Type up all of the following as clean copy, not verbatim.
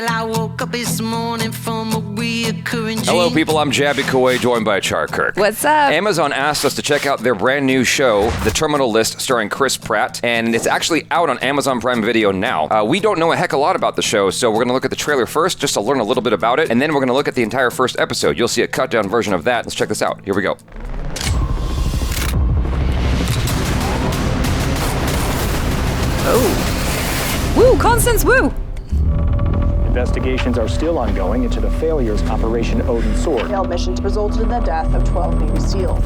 Well, I woke up this morning from a reoccurring Hello, dream. people. I'm Jaby KOAY, joined by Achara KIRK. What's up? Amazon asked us to check out their brand new show, The Terminal List, starring Chris Pratt, and it's actually out on Amazon Prime Video now. We don't know a heck of a lot about the show, so we're going to look at the trailer first just to learn a little bit about it, and then we're going to look at the entire first episode. You'll see a cut-down version of that. Let's check this out. Here we go. Oh. Woo, Constance Wu! Investigations are still ongoing into the failures of Operation Odin Sword. Failed missions resulted in the death of 12 Navy SEALs.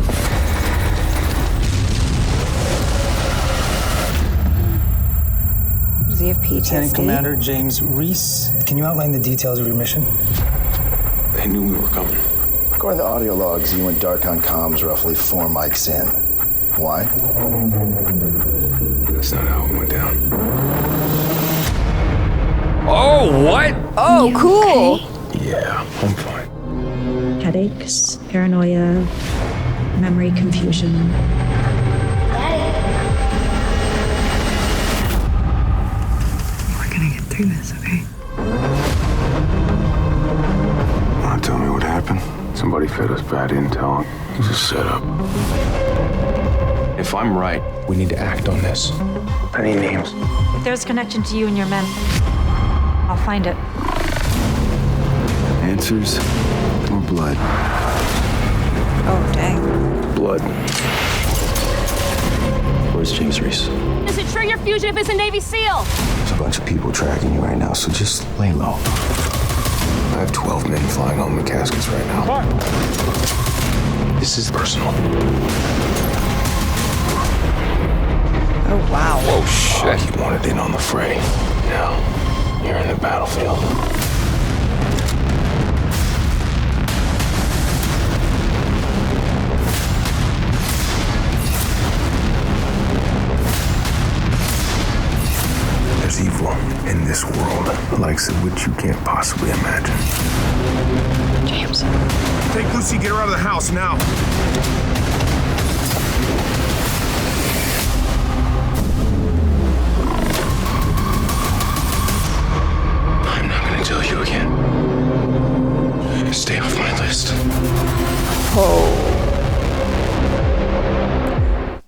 Does he have PTSD? Lieutenant Commander James Reese, can you outline the details of your mission? They knew we were coming. According to audio logs, you went dark on comms roughly 4 mics in. Why? That's not how it went down. Oh, what? Oh, cool. Okay? Yeah, I'm fine. Headaches, paranoia, memory confusion. We're gonna get through this, okay? Wanna tell me what happened? Somebody fed us bad intel. It was a setup. If I'm right, we need to act on this. Any names? If there's a connection to you and your men, I'll find it. Answers or blood? Oh, dang. Blood. Where's James Reese? Is it true you're fugitive as a Navy SEAL? There's a bunch of people tracking you right now, so just lay low. I have 12 men flying home in caskets right now. This is personal. Oh, wow. Oh, shit. He wanted in on the fray. Now, you're in the battlefield. There's evil in this world, the likes of which you can't possibly imagine. James. Take Lucy, get her out of the house now. I'm not gonna tell you again. Stay off my list. Oh.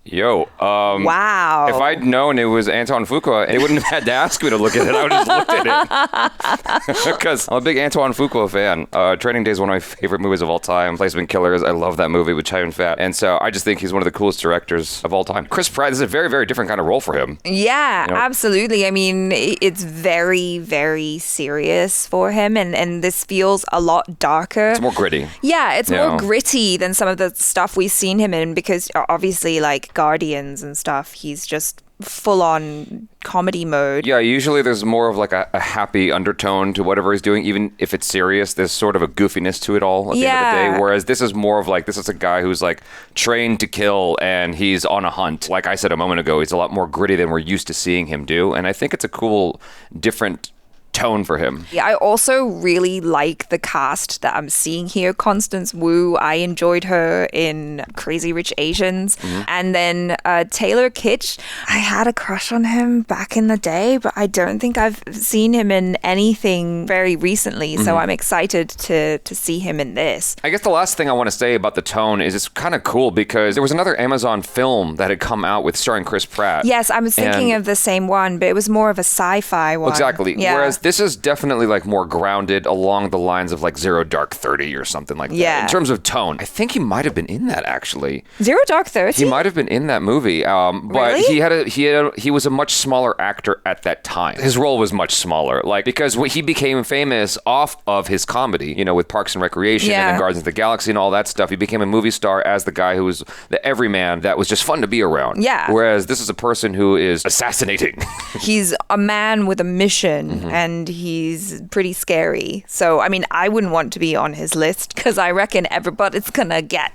Yo, Wow. if I'd known it was Antoine Fuqua, they wouldn't have had to ask me to look at it. I would have just looked at it. Because I'm a big Antoine Fuqua fan. Training Day is one of my favorite movies of all time. Placement Killers, I love that movie with Chow Yun-fat. And so I just think he's one of the coolest directors of all time. Chris Pratt, this is a very, very different kind of role for him. Yeah, You know? absolutely. I mean, it's very, very serious for him, and this feels a lot darker. It's more gritty. Yeah, it's Yeah. more gritty than some of the stuff we've seen him in, because obviously, like Guardians and stuff, he's just full on comedy mode. Yeah, usually there's more of like a happy undertone to whatever he's doing, even if it's serious. There's sort of a goofiness to it all at the end of the day. Whereas this is more of like, this is a guy who's like trained to kill and he's on a hunt. Like I said a moment ago, he's a lot more gritty than we're used to seeing him do. And I think it's a cool, different tone for him. Yeah, I also really like the cast that I'm seeing here. Constance Wu, I enjoyed her in Crazy Rich Asians. And then Taylor Kitsch, I had a crush on him back in the day, but I don't think I've seen him in anything very recently. So I'm excited to see him in this. I guess the last thing I want to say about the tone is it's kind of cool because there was another Amazon film that had come out with starring Chris Pratt. Yes, I was thinking of the same one, but it was more of a sci-fi one. Exactly. Yeah. Whereas this is definitely like more grounded along the lines of like Zero Dark 30 or something like that. Yeah. In terms of tone, I think he might have been in that actually. Zero Dark 30? He might have been in that movie, but Really? he was a much smaller actor at that time. His role was much smaller, like because he became famous off of his comedy, you know, with Parks and Recreation and then Guardians of the Galaxy and all that stuff. He became a movie star as the guy who was the everyman that was just fun to be around. Yeah. Whereas this is a person who is assassinating. He's a man with a mission, and he's pretty scary. So, I mean, I wouldn't want to be on his list because I reckon everybody's gonna get.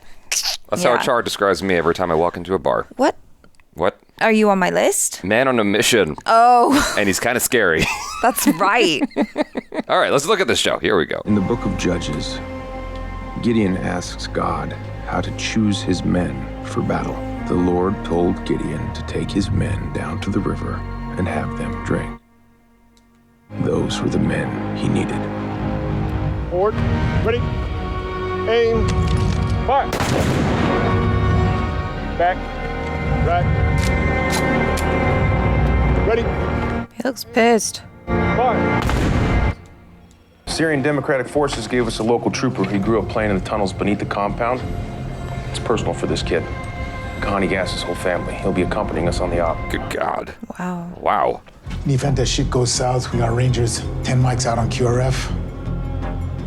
That's how Achara describes me every time I walk into a bar. What? What? Are you on my list? Man on a mission. Oh. And he's kind of scary. That's right. All right, let's look at this show. Here we go. In the book of Judges, Gideon asks God how to choose his men for battle. The Lord told Gideon to take his men down to the river and have them drink. Those were the men he needed. Forward. Ready. Aim. Fire. Back. Right. Ready. He looks pissed. Fire. Syrian Democratic Forces gave us a local trooper. He grew up playing in the tunnels beneath the compound. It's personal for this kid. Kahani gassed his whole family. He'll be accompanying us on the op. Good God. Wow. Wow. In the event that shit goes south, we got Rangers, 10 mics out on QRF.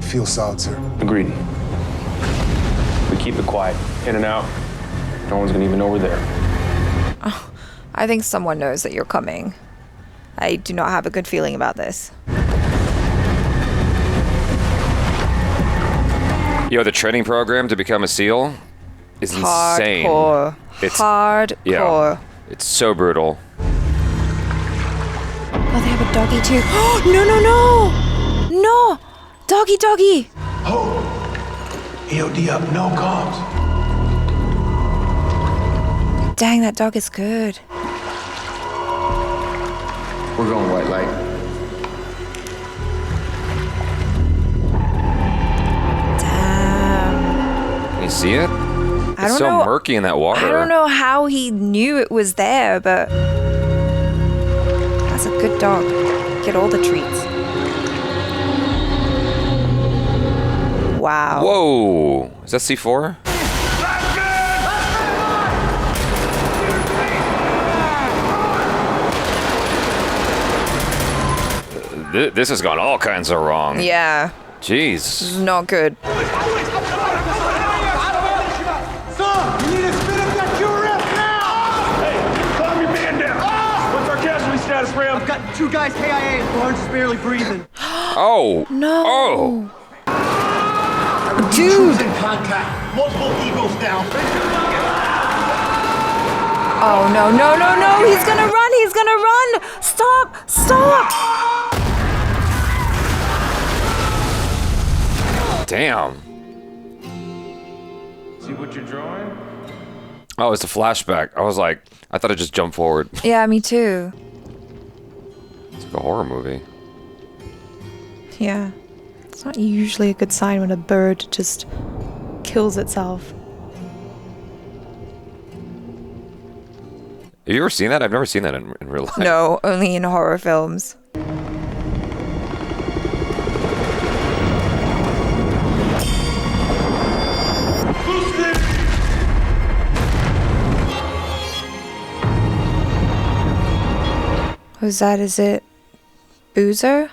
Feel solid, sir. Agreed. We keep it quiet. In and out. No one's gonna even know we're there. Oh, I think someone knows that you're coming. I do not have a good feeling about this. Yo, the training program to become a SEAL is insane. Hardcore. It's hardcore. Yeah, it's so brutal. Oh, they have a doggy too. No, no, no! No! Doggy, doggy! Oh! EOD up, no comms. Dang, that dog is good. We're going white light. Damn. You see it? I It's don't so know. murky in that water. I don't know how he knew it was there, but that's a good dog. Get all the treats. Wow. Whoa. Is that C4? This has gone all kinds of wrong. Yeah. Jeez. This is not good. You need to spin up that QRF now! Hey, calm your man down. What's our casualty status, Ram? I've got 2 guys KIA and Lawrence is barely breathing. Oh. No. Oh. Dude. In contact. Multiple Eagles down. Oh, no, no, no, no. He's gonna run. He's gonna run. Stop. Stop. Damn. See what you're drawing? Oh, it's a flashback. I was like, I thought it just jumped forward. Yeah, me too. It's like a horror movie. Yeah. It's not usually a good sign when a bird just kills itself. Have you ever seen that? I've never seen that in real life. No, only in horror films. Who's that? Is it Boozer?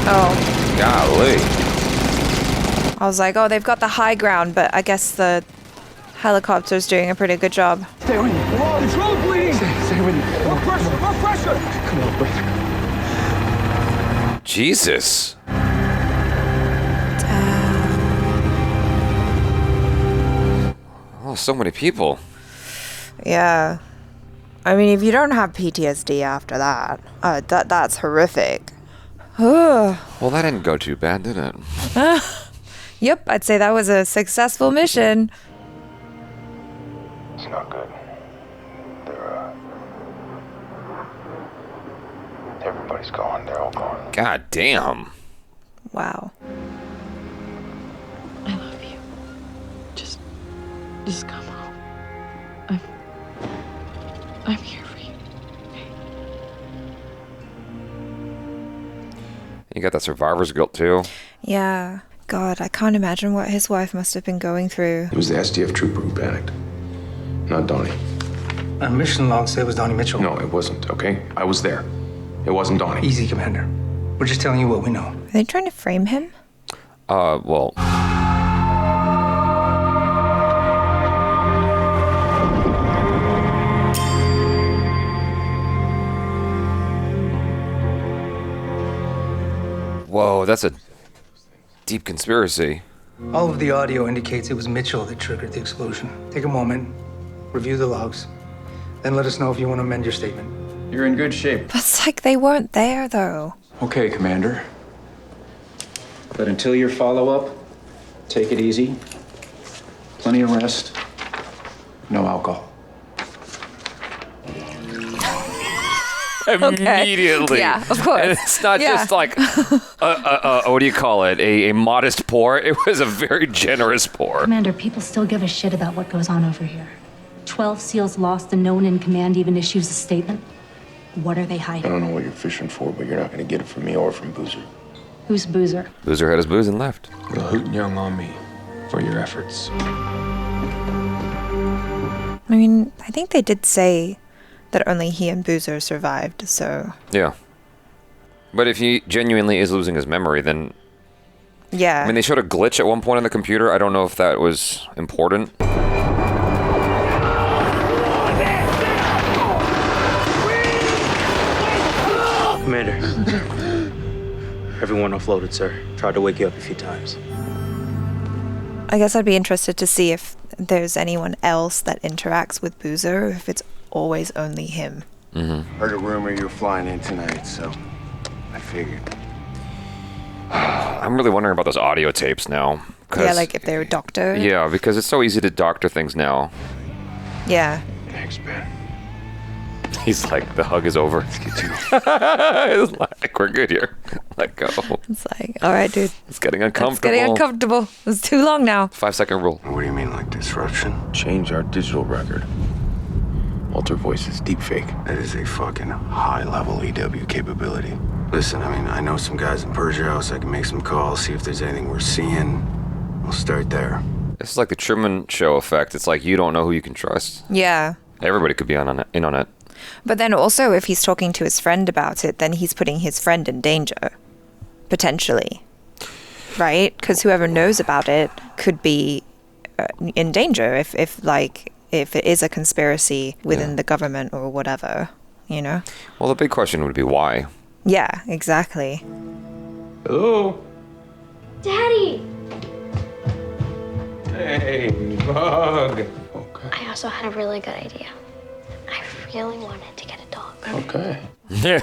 Oh. Golly. I was like, oh, they've got the high ground, but I guess the helicopter's doing a pretty good job. Stay with me. It's road bleeding. Stay with me. More pressure. More pressure. Come on, breathe. Jesus. Oh, so many people. Yeah. I mean, if you don't have PTSD after that, that's horrific. Well, that didn't go too bad, did it? Yep, I'd say that was a successful mission. It's not good. Everybody's gone. They're all gone. God damn. Wow. I love you. Just come home. I'm here for you. You got that survivor's guilt too. Yeah. God, I can't imagine what his wife must have been going through. It was the SDF trooper who panicked, not Donnie. Our mission log said it was Donnie Mitchell. No, it wasn't, okay? I was there. It wasn't Donnie. Easy, Commander. We're just telling you what we know. Are they trying to frame him? Well. Whoa, that's a deep conspiracy. All of the audio indicates it was Mitchell that triggered the explosion. Take a moment, review the logs, then let us know if you want to amend your statement. You're in good shape. But it's like they weren't there, though. Okay, Commander. But until your follow-up, take it easy. Plenty of rest. No alcohol. Immediately. Yeah, of course. And it's not just like, what do you call it? A modest pour. It was a very generous pour. Commander, people still give a shit about what goes on over here. 12 SEALs lost and no one in command even issues a statement. What are they I hiding? don't know what you're fishing for, but you're not going to get it from me or from Boozer. Who's Boozer? Boozer had his booze and left. You're hooting young on me for your efforts. I mean, I think they did say that only he and Boozer survived, so... Yeah. But if he genuinely is losing his memory, then... Yeah. I mean, they showed a glitch at one point on the computer. I don't know if that was important. Commander. Everyone offloaded, sir. Tried to wake you up a few times. I guess I'd be interested to see if there's anyone else that interacts with Boozer, or if it's always only him. Heard a rumor you were flying in tonight, so I figured. I'm really wondering about those audio tapes now. Yeah, like if they were doctored. Yeah, because it's so easy to doctor things now. Yeah. Thanks, man. He's like, the hug is over. Let's get you. It's like, we're good here. Let go. It's like, all right, dude. It's getting uncomfortable. It's getting uncomfortable. It's too long now. 5-second rule. What do you mean, like disruption? Change our digital record. Alter voices, deepfake. That is a fucking high-level EW capability. Listen, I mean, I know some guys in Persia House. I can make some calls, see if there's anything we're seeing. We'll start there. This is like the Truman Show effect. It's like you don't know who you can trust. Yeah. Everybody could be in on it. But then also, if he's talking to his friend about it, then he's putting his friend in danger. Potentially. Right? Because whoever knows about it could be in danger if it is a conspiracy within the government or whatever, you know? Well, the big question would be why. Yeah, exactly. Hello? Daddy! Hey, bug. Okay. I also had a really good idea. I really wanted to get a dog. Okay. Yeah.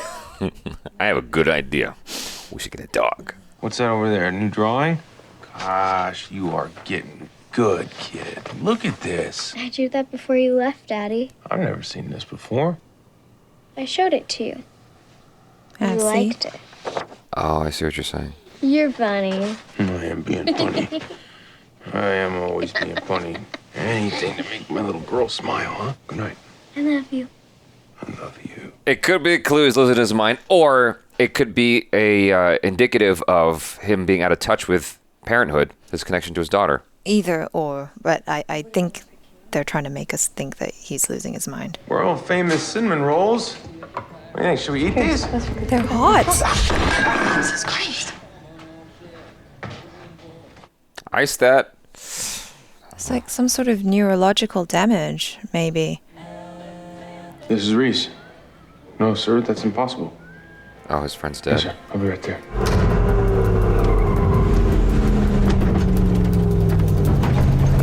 I have a good idea. We should get a dog. What's that over there? A new drawing? Gosh, you are getting good, kid. Look at this. I drew that before you left, Daddy. I've never seen this before. I showed it to you. I You see. liked it. Oh, I see what you're saying. You're funny. I am being funny. I am always being funny. Anything to make my little girl smile, huh? Good night. I love you. I love you. It could be a clue he's losing his mind, or it could be a indicative of him being out of touch with parenthood, his connection to his daughter. Either or, but I think they're trying to make us think that he's losing his mind. We're all famous cinnamon rolls. What do you think? Should we eat these? They're hot. Jesus Christ. Ice that. It's like some sort of neurological damage, maybe. This is Reese. No, sir, that's impossible. Oh, his friend's dead. Yes, sir. I'll be right there.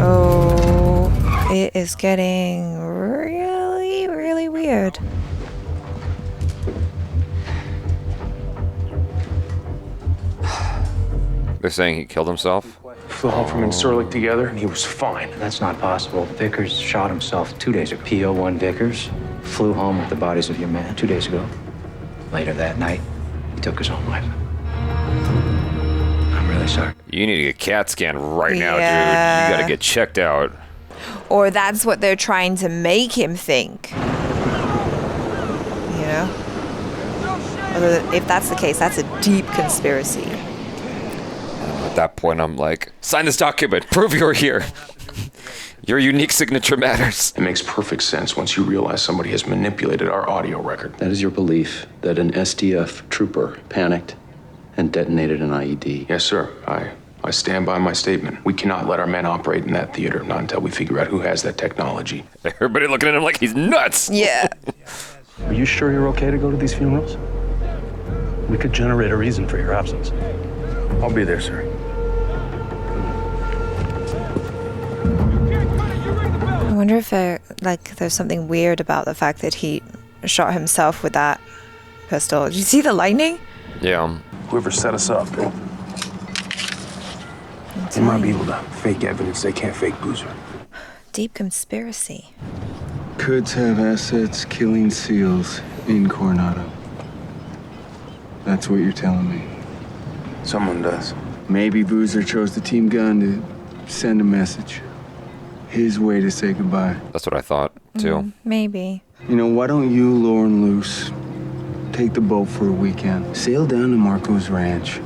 Oh, it is getting really, really weird. They're saying he killed himself? Flew home from Incirlik together, and he was fine. That's not possible. Vickers shot himself 2 days ago. PO1 Vickers flew home with the bodies of your man 2 days ago. Later that night, he took his own life. I'm really sorry. You need to get a CAT scan right now, dude. Yeah. You gotta get checked out. Or that's what they're trying to make him think. You know? Although if that's the case, that's a deep conspiracy. At that point, I'm like, sign this document. Prove you're here. Your unique signature matters. It makes perfect sense once you realize somebody has manipulated our audio record. That is your belief that an SDF trooper panicked and detonated an IED. Yes, sir. I stand by my statement. We cannot let our men operate in that theater, not until we figure out who has that technology. Everybody looking at him like he's nuts. Yeah. Are you sure you're okay to go to these funerals? We could generate a reason for your absence. I'll be there, sir. I wonder if there's something weird about the fact that he shot himself with that pistol. Did you see the lightning? Yeah. Whoever set us up, they might be able to fake evidence they can't fake Boozer. deep conspiracy. Could have assets killing SEALs in Coronado. That's what you're telling me. Someone does. Maybe Boozer chose the team gun to send a message. His way to say goodbye. That's what I thought, too. Maybe. You know, why don't you, Lauren Luce, take the boat for a weekend? Sail down to Marco's ranch.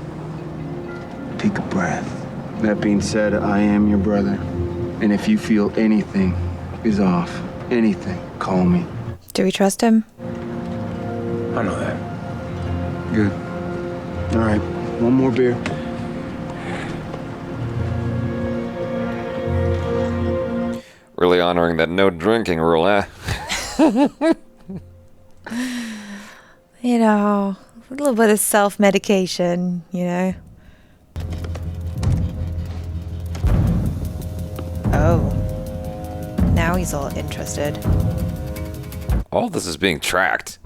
Take a breath. That being said, I am your brother. And if you feel anything is off, anything, call me. Do we trust him? I know that. Good. All right, one more beer. Really honoring that no drinking rule, eh? You know, a little bit of self-medication, you know. Oh. Now he's all interested. All this is being tracked.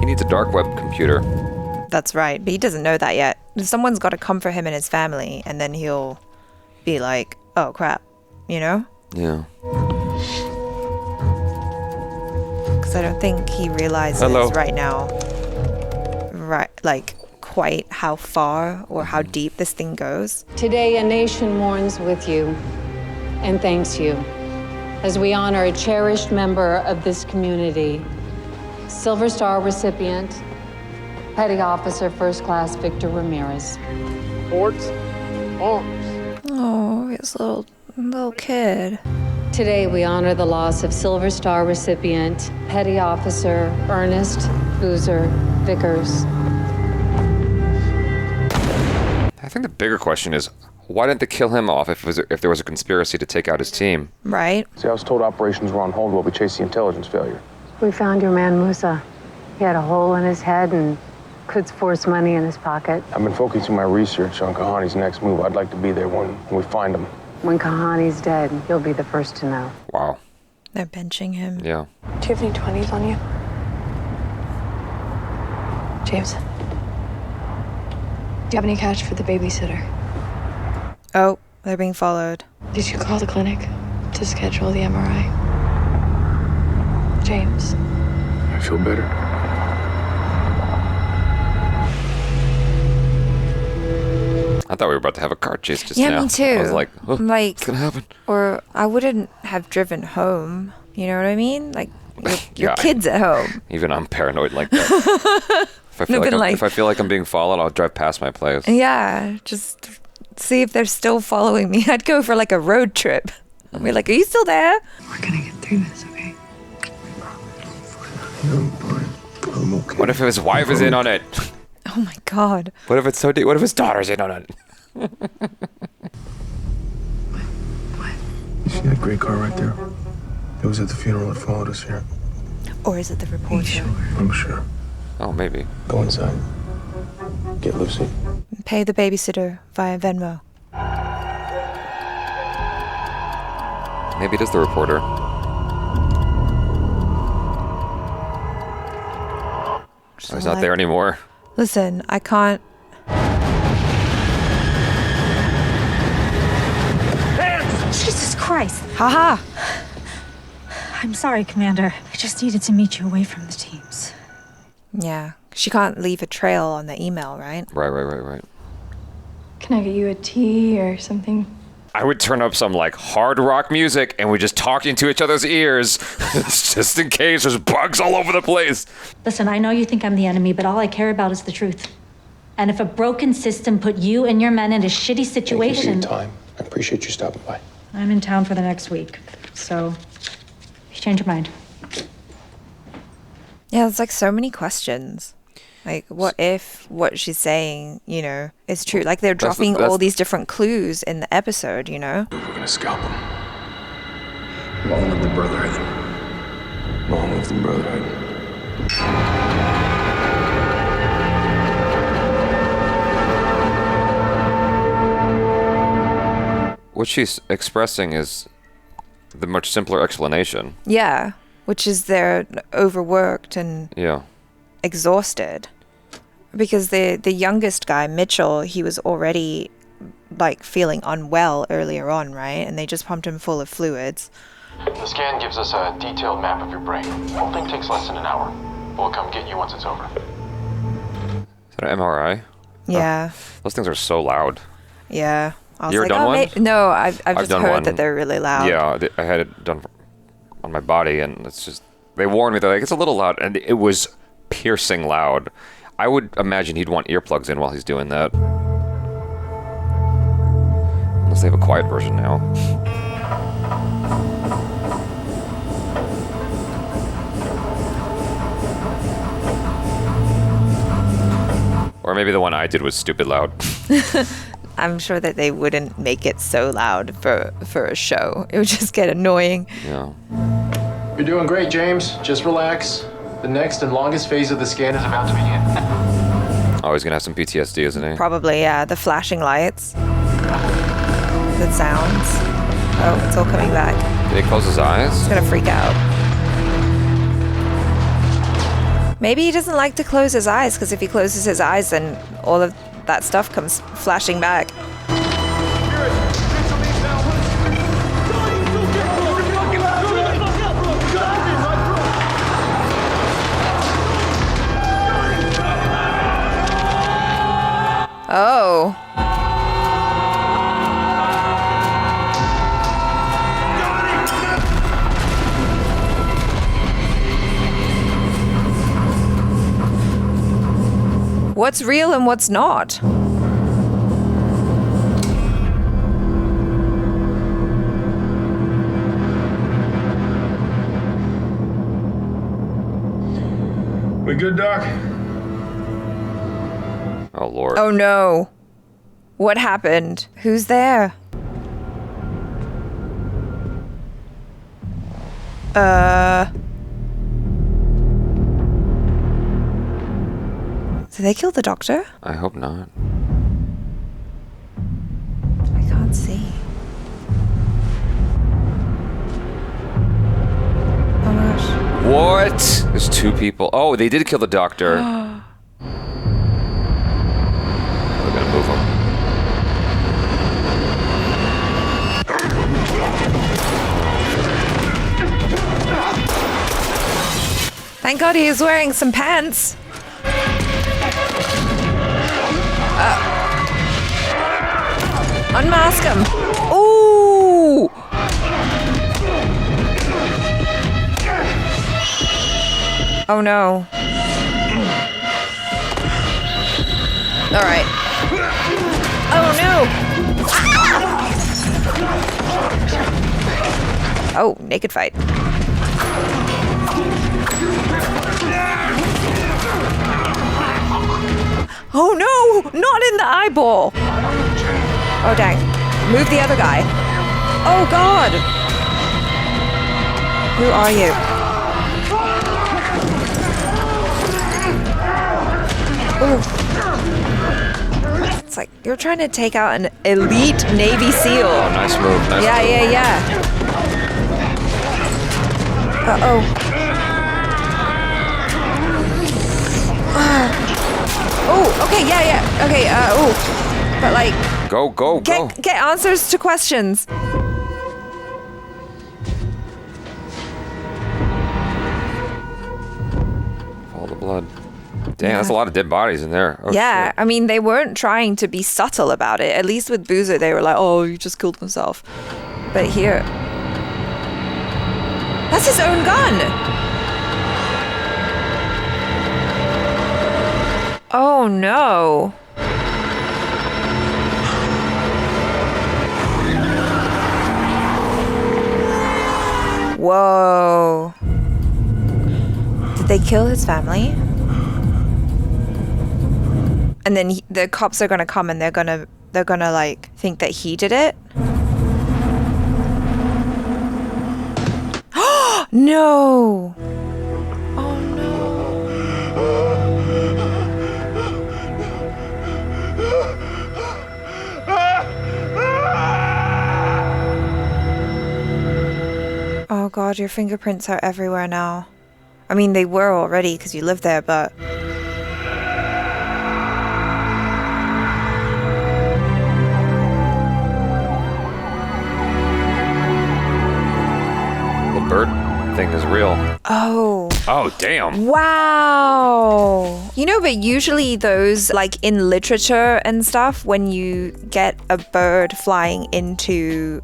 He needs a dark web computer. That's right, but he doesn't know that yet. Someone's got to come for him and his family, and then he'll be like, oh crap, you know? Yeah. Because I don't think he realizes right now, like, quite how far or how deep this thing goes. Today, a nation mourns with you and thanks you as we honor a cherished member of this community, Silver Star recipient, Petty Officer First Class Victor Ramirez. Ports, arms. Oh, his little kid. Today, we honor the loss of Silver Star recipient, Petty Officer Ernest Boozer Vickers. I think the bigger question is, why didn't they kill him off if there was a conspiracy to take out his team? Right. See, I was told operations were on hold while we chased the intelligence failure. We found your man, Moosa. He had a hole in his head and Quds Force money in his pocket. I've been focusing my research on Kahani's next move. I'd like to be there when we find him. When Kahani's dead, you'll be the first to know. Wow. They're benching him. Yeah. Do you have any 20s on you? James? Do you have any cash for the babysitter? Oh, they're being followed. Did you call the clinic to schedule the MRI? James? I feel better. I thought we were about to have a car chase just now. Yeah, me too. I was like, oh, like, what's gonna happen? Or I wouldn't have driven home. You know what I mean? Like, your Yeah, kid's at home. Even I'm paranoid like that. If I feel like I'm being followed, I'll drive past my place. Yeah, just see if they're still following me. I'd go for like a road trip. I'd be like, are you still there? We're gonna get through this, okay? I'm okay. What if his wife is in on it? Oh my God. What if it's so deep? What if his daughter's in on it? You see that gray car right there? It was at the funeral that followed us here. Or is it the reporter? Sure. I'm sure. Oh, maybe. Go inside. Get Lucy. Pay the babysitter via Venmo. Maybe it is the reporter. Oh, he's not there anymore. Listen, I can't. Jesus Christ. Haha. I'm sorry, Commander. I just needed to meet you away from the teams. Yeah. She can't leave a trail on the email, right? Right. Can I get you a tea or something? I would turn up some like hard rock music and we just talk into each other's ears just in case there's bugs all over the place. Listen, I know you think I'm the enemy, but all I care about is the truth. And if a broken system put you and your men in a shitty situation... Thank you for your time. I appreciate you stopping by. I'm in town for the next week, so if you change your mind. Yeah, it's like so many questions. Like, what if what she's saying, you know, is true? Like, they're dropping all these different clues in the episode, you know? We're gonna scalp him. Long live the Brotherhood. Long live the Brotherhood. What she's expressing is the much simpler explanation. Yeah, which is they're overworked and yeah, exhausted. Because the youngest guy, Mitchell, he was already like feeling unwell earlier on, right? And they just pumped him full of fluids. The scan gives us a detailed map of your brain. The whole thing takes less than an hour. We'll come get you once it's over. Is that an MRI? Yeah. Oh, those things are so loud. Yeah. I was You ever like, done one? No, I've just done heard one. that they're really loud. Yeah, I had it done on my body, and it's just, they warned me, they're like, it's a little loud, and it was piercing loud. I would imagine he'd want earplugs in while he's doing that. Unless they have a quiet version now. Or maybe the one I did was stupid loud. I'm sure that they wouldn't make it so loud for a show. It would just get annoying. Yeah. You're doing great, James. Just relax. The next and longest phase of the scan is about to begin. Oh, he's gonna have some PTSD, isn't he? Probably, yeah. The flashing lights. The sounds. Oh, it's all coming back. Did he close his eyes? He's gonna freak out. Maybe he doesn't like to close his eyes, because if he closes his eyes, then all of that stuff comes flashing back. Oh. What's real and what's not? We good, Doc? Oh, Lord. Oh, no. What happened? Who's there? Did they kill the doctor? I hope not. I can't see. Oh my gosh. What? There's two people. Oh, they did kill the doctor. They're gonna move him. Thank God he is wearing some pants. Unmask him. Ooh. Oh no. All right. Oh no. Oh, naked fight. Oh no! Not in the eyeball! Oh dang. Move the other guy. Oh god! Who are you? Ooh. It's like you're trying to take out an elite Navy SEAL. Oh, nice move. Nice move. Yeah. Uh-oh. Oh, okay, yeah. Okay, ooh. But like... Go. Get answers to questions. Follow the blood. Damn, that's a lot of dead bodies in there. Oh, yeah, shit. I mean, they weren't trying to be subtle about it. At least with Boozer, they were like, oh, he just killed himself. But here... That's his own gun! Oh, no. Whoa. Did they kill his family? And then the cops are gonna come and they're gonna like think that he did it? No! Oh no. Oh god, your fingerprints are everywhere now. I mean, they were already because you live there, but... thing is real. Oh, damn. Wow. But usually those, like in literature and stuff, when you get a bird flying into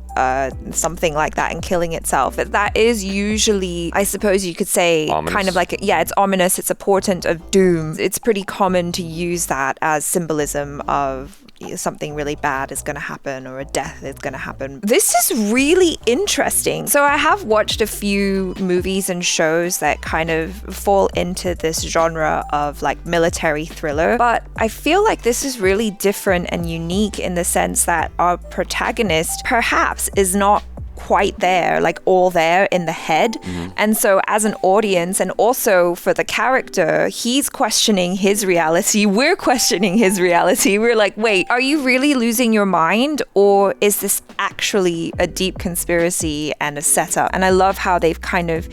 something like that and killing itself, that is usually, I suppose you could say, ominous. Kind of like, it's ominous, it's a portent of doom. It's pretty common to use that as symbolism of something really bad is going to happen or a death is going to happen. This is really interesting. So I have watched a few movies and shows that kind of fall into this genre of like military thriller, but I feel like this is really different and unique in the sense that our protagonist perhaps is not quite there, like all there in the head. Mm-hmm. And so as an audience, and also for the character, he's questioning his reality. We're questioning his reality. We're like, wait, are you really losing your mind? Or is this actually a deep conspiracy and a setup? And I love how they've kind of,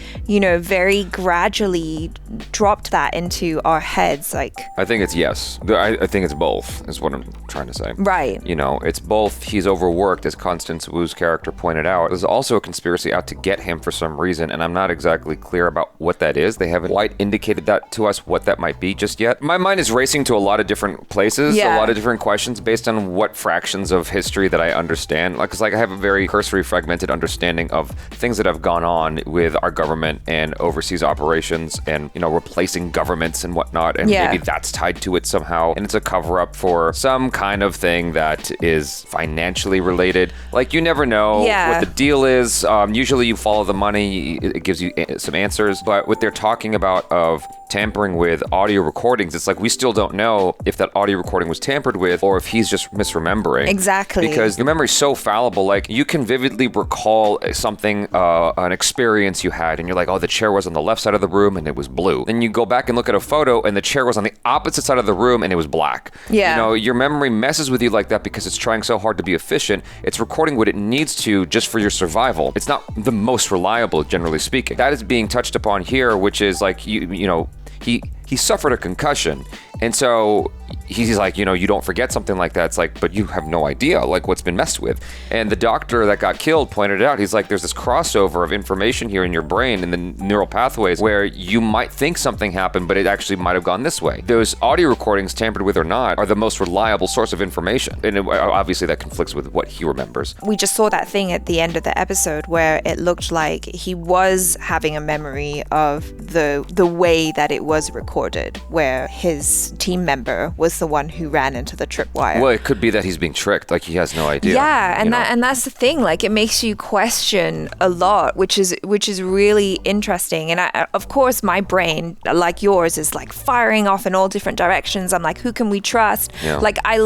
very gradually dropped that into our heads. Like, I think it's yes. I think it's both, is what I'm trying to say. Right. It's both. He's overworked, as Constance Wu's character pointed out. There's also a conspiracy out to get him for some reason, and I'm not exactly clear about what that is. They haven't quite indicated that to us, what that might be just yet. My mind is racing to a lot of different places, a lot of different questions based on what fractions of history that I understand. Because I have a very cursory, fragmented understanding of things that have gone on with our government and overseas operations and, replacing governments and whatnot. And maybe that's tied to it somehow. And it's a cover-up for some kind of thing that is financially related. Like, you never know what the deal is. Usually you follow the money, it gives you some answers, but what they're talking about of tampering with audio recordings, it's like we still don't know if that audio recording was tampered with or if he's just misremembering. Exactly. Because your memory's so fallible. Like, you can vividly recall something, an experience you had, and you're like, oh, the chair was on the left side of the room and it was blue. Then you go back and look at a photo and the chair was on the opposite side of the room and it was black. Yeah. Your memory messes with you like that because it's trying so hard to be efficient. It's recording what it needs to just for your survival. It's not the most reliable, generally speaking. That is being touched upon here, which is like, he suffered a concussion. And so he's like, you don't forget something like that. It's like, but you have no idea, like, what's been messed with. And the doctor that got killed pointed it out. He's like, there's this crossover of information here in your brain and the neural pathways where you might think something happened, but it actually might have gone this way. Those audio recordings, tampered with or not, are the most reliable source of information. And obviously that conflicts with what he remembers. We just saw that thing at the end of the episode where it looked like he was having a memory of the way that it was recorded, where his team member was the one who ran into the tripwire. Well, it could be that he's being tricked, like he has no idea. Yeah, and that's the thing. Like, it makes you question a lot, which is really interesting. And of course, my brain, like yours, is like firing off in all different directions. I'm like, who can we trust? Yeah. Like, I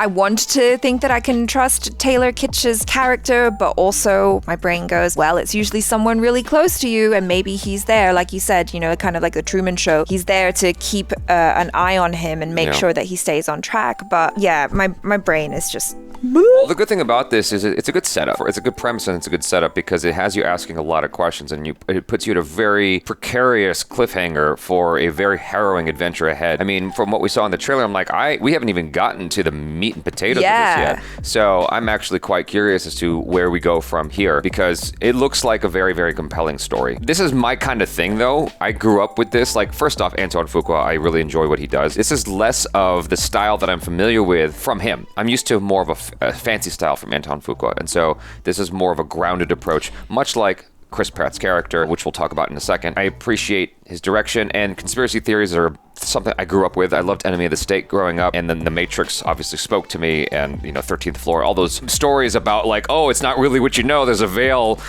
want to think that I can trust Taylor Kitsch's character, but also my brain goes, well, it's usually someone really close to you, and maybe he's there, like you said, kind of like the Truman Show. He's there to keep an eye on him and make sure that he stays on track. But yeah, my brain is just... Well, the good thing about this is it's a good setup. It's a good premise and it's a good setup because it has you asking a lot of questions and it puts you at a very precarious cliffhanger for a very harrowing adventure ahead. I mean, from what we saw in the trailer, I'm like, we haven't even gotten to the meat and potatoes of this yet. So I'm actually quite curious as to where we go from here because it looks like a very, very compelling story. This is my kind of thing, though. I grew up with this. Like, first off, Antoine Fuqua, I really enjoy what he does. This is less of the style that I'm familiar with from him. I'm used to more of a fancy style from Antoine Fuqua, and so this is more of a grounded approach, much like Chris Pratt's character, which we'll talk about in a second. I appreciate his direction, and conspiracy theories are something I grew up with. I loved Enemy of the State growing up, and then The Matrix obviously spoke to me, and 13th Floor, all those stories about like, oh, it's not really what you know, there's a veil,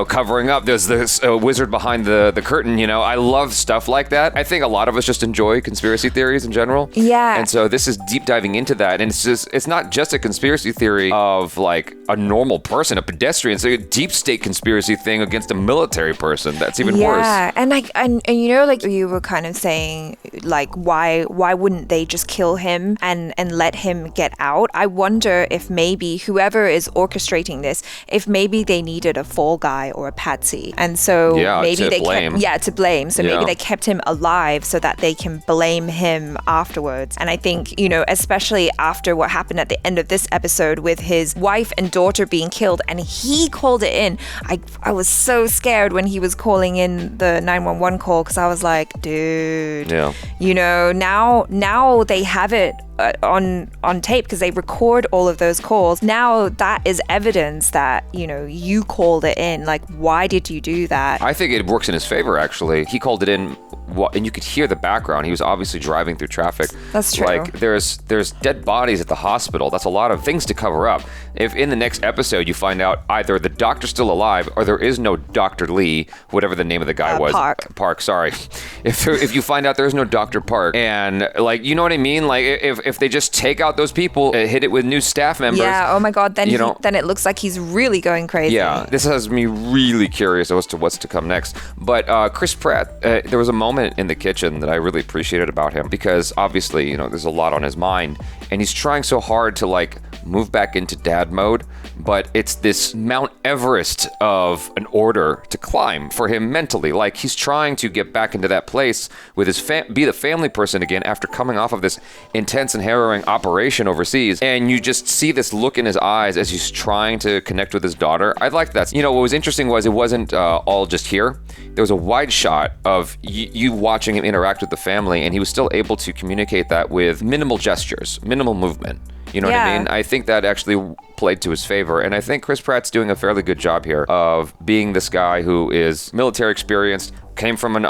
covering up, there's this wizard behind the curtain, I love stuff like that. I think a lot of us just enjoy conspiracy theories in general. Yeah. And so this is deep diving into that, and it's not just a conspiracy theory of like a normal person, a pedestrian, it's like a deep state conspiracy thing against a military person. That's even worse. Yeah, and like you were kind of saying, like, like, why wouldn't they just kill him and let him get out? I wonder if maybe whoever is orchestrating this, if maybe they needed a fall guy or a patsy. And so maybe they to blame. So maybe they kept him alive so that they can blame him afterwards. And I think, you know, especially after what happened at the end of this episode with his wife and daughter being killed and he called it in, I was so scared when he was calling in the 911 call, because I was like, dude, you know, now they have it on tape because they record all of those calls. Now that is evidence that, you know, you called it in. Like, why did you do that? I think it works in his favor, actually. He called it in, and you could hear the background. He was obviously driving through traffic. That's true. Like, there's dead bodies at the hospital. That's a lot of things to cover up. If in the next episode you find out either the doctor's still alive or there is no Dr. Lee, whatever the name of the guy was. Park, sorry. If you find out there's no Dr. Park, and, like, you know what I mean? Like, if they just take out those people, hit it with new staff members. Yeah, oh my God, then it looks like he's really going crazy. Yeah, this has me really curious as to what's to come next. But Chris Pratt, there was a moment in the kitchen that I really appreciated about him, because obviously, you know, there's a lot on his mind, and he's trying so hard to, like, move back into dad mode, but it's this Mount Everest of an order to climb for him mentally. Like, he's trying to get back into that place with his be the family person again after coming off of this intense and harrowing operation overseas, and you just see this look in his eyes as he's trying to connect with his daughter. I liked that. You know, what was interesting was it wasn't all just here. There was a wide shot of you watching him interact with the family, and he was still able to communicate that with minimal gestures, minimal movement. You know what I mean? I think that actually played to his favor. And I think Chris Pratt's doing a fairly good job here of being this guy who is military experienced, came from a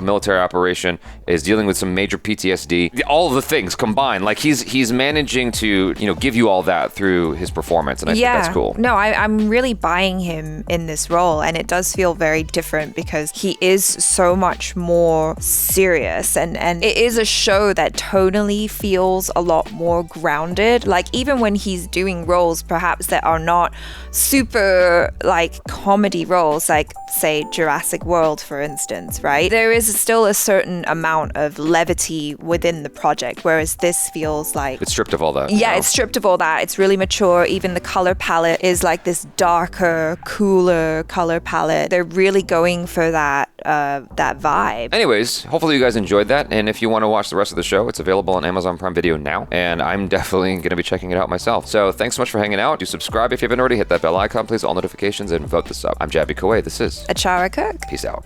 military operation, is dealing with some major PTSD. All of the things combined, like he's managing to, you know, give you all that through his performance, and I think that's cool. No, I'm really buying him in this role, and it does feel very different because he is so much more serious, and it is a show that tonally feels a lot more grounded. Like, even when he's doing roles perhaps that are not super like comedy roles, like say Jurassic World, for instance, right? There is still a certain amount of levity within the project, whereas this feels like it's stripped of all that. Yeah, it's stripped of all that. It's really mature. Even the color palette is like this darker, cooler color palette. They're really going for that vibe. Anyways, hopefully you guys enjoyed that, and if you want to watch the rest of the show, it's available on Amazon Prime Video now, and I'm definitely going to be checking it out myself. So thanks so much for hanging out. Do subscribe if you haven't already. Hit that bell icon, please, all notifications, and vote this up. I'm Jaby KOAY. This is Achara KIRK. Peace out.